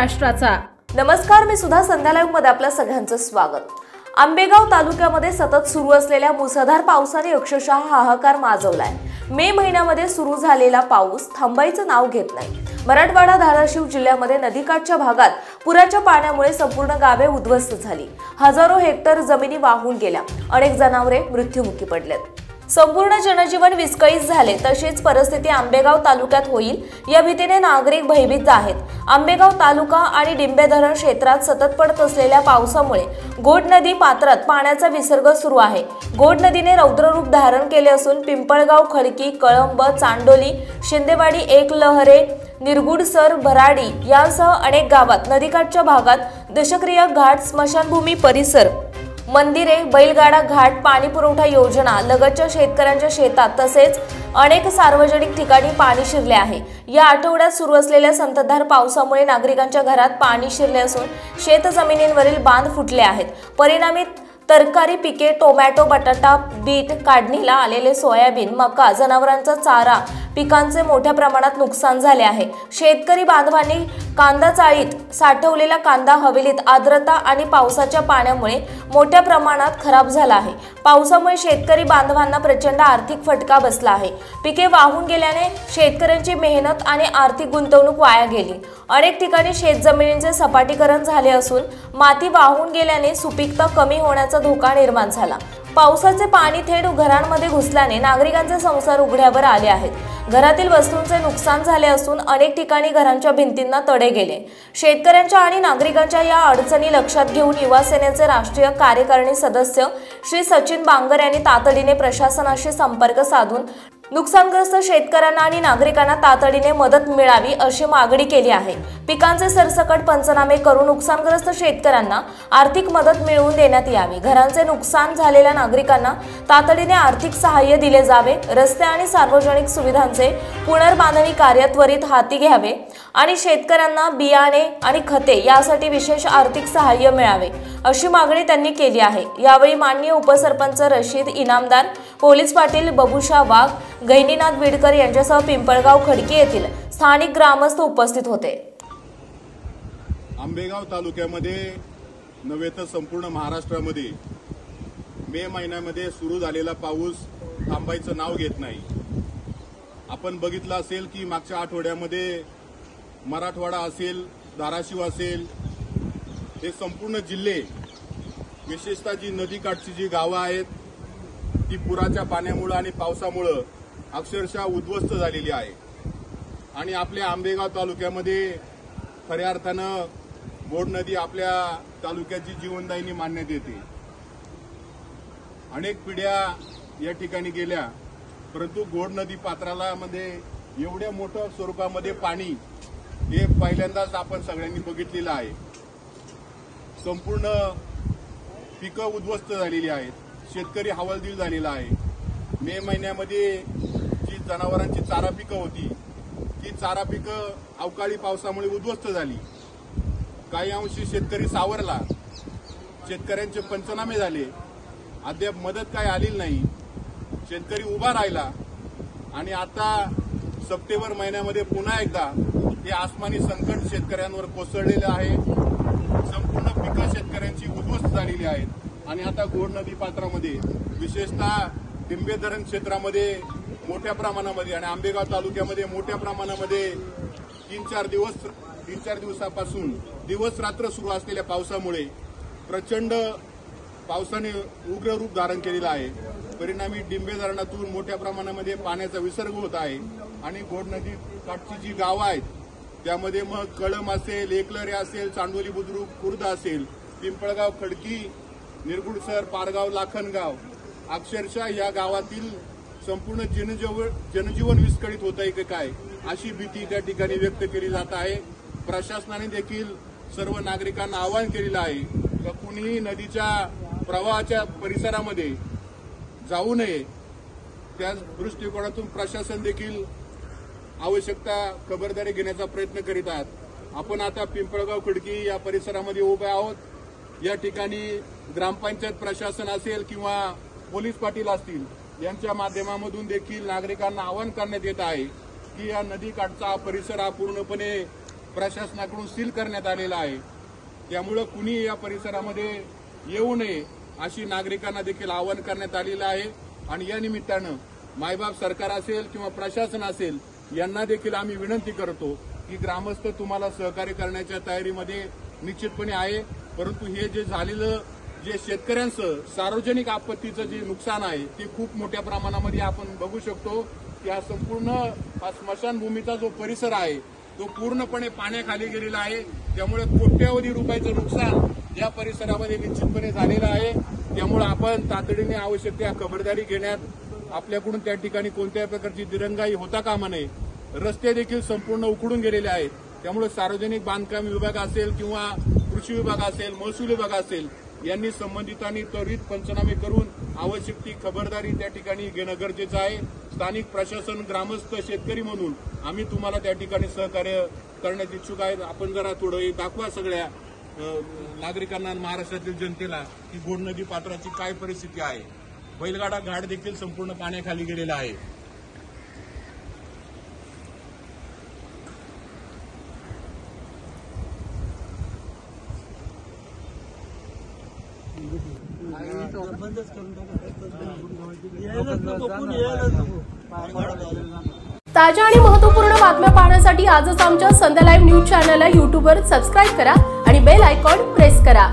महाराष्ट्राचा। नमस्कार, मी सुधा संध्या लाईव्ह मध्ये आपल्या सगळ्यांचं स्वागत। आंबेगाव तालुक्यामध्ये सतत सुरू असलेल्या मुसळधार पावसाने अक्षरशः हाहाकार माजवलाय। मे महिन्यामध्ये सुरू झालेला पाऊस थांबायचं नाव घेत नाही। मराठवाडा धाराशिव जिल्ह्यामध्ये नदीकाठच्या भागात पुराच्या पाण्यामुळे संपूर्ण गावे उद्ध्वस्त झाली। हजारो हेक्टर जमिनी वाहून गेल्या, अनेक जनावरे मृत्युमुखी पडलेत। संपूर्ण जनजीवन विस्कळीत झाले। तशीच परिस्थिती आंबेगाव तालुक्यात होईल या भीतीने नागरिक भयभीत आहेत। आंबेगाव तालुका आणि डिंबे धरण क्षेत्रात सतत पडत असलेल्या पावसामुळे घोड नदी पात्रात पाण्याचा विसर्ग सुरू आहे। घोड नदीने रौद्ररूप धारण केले असून पिंपळगाव, खडकी, कळंब, चांडोली, शिंदेवाडी, एकलहरे, निरगुडसर, भराडी यांसह अनेक गावात नदीकाठच्या भागात दशक्रिया घाट, स्मशानभूमी परिसर, मंदिरे, बैलगाडा घाट, पाणी पुरवठा योजना, लगतच्या शेतकऱ्यांच्या शेतात तसेच अनेक सार्वजनिक ठिकाणी पाणी शिरले आहे। या आठवड्यात सुरू असलेल्या संततधार पावसामुळे नागरिकांच्या घरात पाणी शिरले असून शेतजमिनींवरील बांध फुटले आहेत। परिणामी तरकारी पिके, टोमॅटो, बटाटा, बीट, काढणीला आलेले सोयाबीन, मका, जनावरांचा चारा पिकांचे मोठ्या प्रमाणात नुकसान झाले आहे। शेतकरी बांधवांनी कांदा चाळीत साठवलेला कांदा हवेलीत आर्द्रता आणि पावसाच्या पाण्यामुळे मोठ्या प्रमाणात खराब झाला आहे। पावसामुळे शेतकरी बांधवांना प्रचंड आर्थिक फटका बसला आहे। पिके वाहून गेल्याने शेतकऱ्यांची मेहनत आणि आर्थिक गुंतवणूक वाया गेली। अनेक ठिकाणी शेतजमिनींचे सपाटीकरण झाले असून माती वाहून गेल्याने सुपीकता कमी होण्याचा धोका निर्माण झाला। पावसाचे पाणी थेट घरांमध्ये घुसल्याने नागरिकांचे संसार उघड्यावर आले आहेत। घरातील वस्तूंचे नुकसान झाले असून अनेक ठिकाणी घरांच्या भिंतींना तडे गेले। शेतकऱ्यांच्या आणि नागरिकांच्या या अडचणी लक्षात घेऊन युवा सेनेचे राष्ट्रीय कार्यकारिणी सदस्य श्री सचिन बांगर यांनी तातडीने प्रशासनाशी संपर्क साधून नुकसानग्रस्त शेतकऱ्यांना आणि नागरिकांना तातडीने मदत मिळावी अशी मागणी केली आहे। पिकांचे सरसकट पंचनामे करून नुकसानग्रस्त शेतकऱ्यांना आर्थिक मदत मिळवून देण्यात यावी। घरांचे नुकसान झालेल्या नागरिकांना तातडीने आर्थिक सहाय्य दिले जावे। रस्ते आणि सार्वजनिक सुविधांचे पुनर्बांधणी कार्य त्वरित हाती घ्यावे आणि शेतकऱ्यांना बियाणे आणि खते यासाठी विशेष आर्थिक सहाय्य मिळावे अशी मागणी त्यांनी केली आहे। यावेळी माननीय उपसरपंच रशीद इनामदार, पोलीस पाटील बबुशा वाघ, गहिनीनाथ बिडकर यांच्यासह पिंपळगाव, खडकी येथील स्थानिक ग्रामस्थ उपस्थित होते। आंबेगाव तालुक्यामध्ये नव्हे तर संपूर्ण महाराष्ट्रामध्ये मे महिन्यामध्ये सुरू झालेला पाऊस थांबायचं नाव घेत नाही। आपण बघितलं असेल की मागच्या आठवड्यामध्ये मराठवाडा असेल, धाराशिव असेल, हे संपूर्ण जिल्हे, विशेषतः जी नदीकाठची जी गावं आहेत ती पुराच्या पाण्यामुळे आणि पावसामुळे अक्षरशः उद्ध्वस्त झालेली आहे। आणि आपल्या आंबेगाव तालुक्यामध्ये खऱ्या अर्थानं घोड नदी आपल्या तालुक्याची जीवनदायिनी मानण्यात येते। अनेक पिढ्या या ठिकाणी गेल्या, परंतु घोड नदी पात्राला मध्ये एवढ्या मोठ्या स्वरूपामध्ये पाणी हे पहिल्यांदाच आपण सगळ्यांनी बघितलेलं आहे। संपूर्ण पिकं उद्ध्वस्त झालेली आहेत, शेतकरी हवालदिल झालेला आहे। मे महिन्यामध्ये जी जनावरांची चारा पिकं होती ती चारा पिकं अवकाळी पावसामुळे उद्ध्वस्त झाली। काही अंशी शेतकरी सावरला, शेतकऱ्यांचे पंचनामे झाले, अद्याप मदत काही आलेली नाही, शेतकरी उभा राहिला। आणि आता सप्टेंबर महिन्यामध्ये पुन्हा एकदा हे आसमानी संकट शेतकऱ्यांवर कोसळलेलं आहे। संपूर्ण पिकं शेतकऱ्यांची उद्ध्वस्त झालेली आहेत। आणि आता घोड नदी पात्रामध्ये विशेषतः डिंबे धरण क्षेत्रामध्ये मोठ्या प्रमाणामध्ये आणि आंबेगाव तालुक्यामध्ये मोठ्या प्रमाणामध्ये तीन चार दिवसापासून दिवस रात्र सुरू असलेल्या पावसामुळे प्रचंड पावसाने उग्र रूप धारण केलेलं आहे। परिणामी डिंबे धरणातून मोठ्या प्रमाणामध्ये पाण्याचा विसर्ग होत आहे। आणि घोड नदी काठची जी गावं आहेत त्यामध्ये मग कळंब असेल, एकलहरे असेल, चांडोली, बुद्रुक, खुर्द असेल, पिंपळगाव, खडकी, निरगुडसर, पारगाव, लाखनगाव, अक्षरशः या गावातील संपूर्ण जनजीवन विस्कळीत होत आहे की काय अशी भीती त्या ठिकाणी व्यक्त केली जात आहे। प्रशासनाने देखील सर्व नागरिकांना आवाहन केलेलं आहे की कुणीही नदीच्या प्रवाहाच्या परिसरामध्ये जाऊ नये। त्या दृष्टिकोनातून प्रशासन देखील आवश्यकता खबरदारी घेण्याचा प्रयत्न करीत आहेत। आपण आता पिंपळगाव, खडकी या परिसरामध्ये उभे आहोत। या ठिकाणी ग्रामपंचायत प्रशासन असेल किंवा पोलीस पाटील असतील यांच्या माध्यमामधून देखील नागरिकांना आवाहन करण्यात येत आहे की या नदीकाठचा परिसर हा पूर्णपणे प्रशासनाकडून सील करण्यात आलेला आहे। त्यामुळे कुणी या परिसरामध्ये येऊ नये अशी नागरिकांना देखील आवाहन करण्यात आलेलं आहे। आणि या निमित्तानं मायबाप सरकार असेल किंवा प्रशासन असेल यांना देखील आम्ही विनंती करतो की ग्रामस्थ तुम्हाला सहकार्य करण्याच्या तयारीमध्ये निश्चितपणे आहे, परंतु हे जे झालेलं जे शेतकऱ्यांचं सार्वजनिक आपत्तीचं जे नुकसान आहे ते खूप मोठ्या प्रमाणामध्ये आपण बघू शकतो की हा संपूर्ण हा स्मशानभूमीचा जो परिसर आहे तो पूर्णपणे पाण्याखाली गेलेला आहे। त्यामुळे कोट्यावधी रुपयाचं नुकसान या परिसरामध्ये निश्चितपणे झालेलं आहे। त्यामुळे आपण तातडीने आवश्यक त्या खबरदारी घेण्यात आपल्याकडून त्या ठिकाणी कोणत्याही प्रकारची दिरंगाई होता कामा नये। रस्ते देखील संपूर्ण उखडून गेलेले आहेत। त्यामुळे सार्वजनिक बांधकाम विभाग असेल किंवा कृषी विभाग असेल, महसूल विभाग असेल यांनी संबंधितांनी त्वरित पंचनामे करून आवश्यक ती खबरदारी त्या ठिकाणी घेणं गरजेचं आहे। स्थानिक प्रशासन, ग्रामस्थ, शेतकरी म्हणून आम्ही तुम्हाला त्या ठिकाणी सहकार्य करण्यास इच्छुक आहेत। आपण जरा थोडं दाखवा सगळ्या नागरिकांना, महाराष्ट्रातील जनतेला की घोड नदी पात्राची काय परिस्थिती आहे। बैलगाडा घाट देखील संपूर्ण पाण्याखाली गेलेला आहे। ताज्या आणि महत्त्वपूर्ण बातम्या पाहण्यासाठी आजच आमच्या संध्या लाईव्ह न्यूज चॅनलला YouTube वर सबस्क्राईब करा आणि बेल आयकॉन प्रेस करा।